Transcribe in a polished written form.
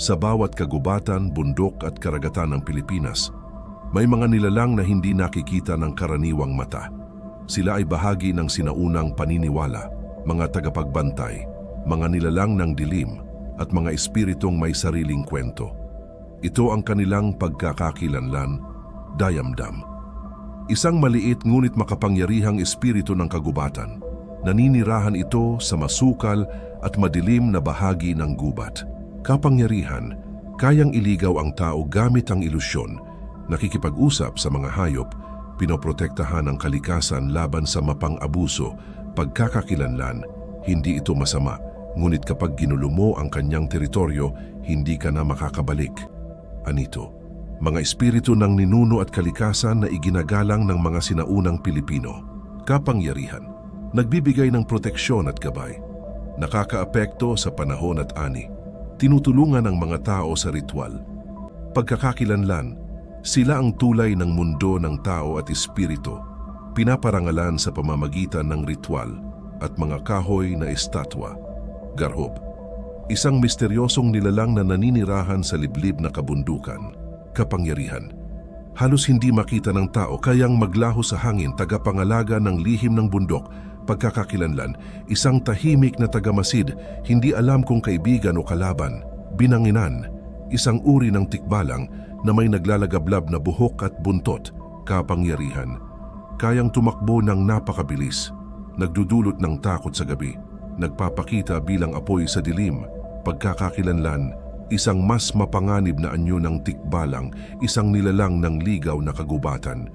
Sa bawat kagubatan, bundok at karagatan ng Pilipinas, may mga nilalang na hindi nakikita ng karaniwang mata. Sila ay bahagi ng sinaunang paniniwala, mga tagapagbantay, mga nilalang ng dilim, at mga espiritong may sariling kwento. Ito ang kanilang pagkakakilanlan, Dayamdam. Isang maliit ngunit makapangyarihang espiritu ng kagubatan. Naninirahan ito sa masukal at madilim na bahagi ng gubat. Kapangyarihan, kayang iligaw ang tao gamit ang ilusyon, nakikipag-usap sa mga hayop, pinoprotektahan ang kalikasan laban sa mapang-abuso, pagkakakilanlan. Hindi ito masama, ngunit kapag ginulo mo ang kanyang teritoryo, hindi ka na makakabalik. Anito, mga espiritu ng ninuno at kalikasan na iginagalang ng mga sinaunang Pilipino. Kapangyarihan, nagbibigay ng proteksyon at gabay. Nakakaapekto sa panahon at ani. Tinutulungan ang mga tao sa ritual. Pagkakakilanlan, sila ang tulay ng mundo ng tao at espiritu, pinaparangalan sa pamamagitan ng ritual at mga kahoy na estatwa. Garhob, isang misteryosong nilalang na naninirahan sa liblib na kabundukan. Kapangyarihan, halos hindi makita ng tao kayang maglaho sa hangin, tagapangalaga ng lihim ng bundok. Pagkakakilanlan, isang tahimik na tagamasid, hindi alam kung kaibigan o kalaban. Binanginan, isang uri ng tikbalang na may naglalagablab na buhok at buntot. Kapangyarihan, kayang tumakbo ng napakabilis, nagdudulot ng takot sa gabi, nagpapakita bilang apoy sa dilim. Pagkakakilanlan, isang mas mapanganib na anyo ng tikbalang, isang nilalang ng ligaw na kagubatan.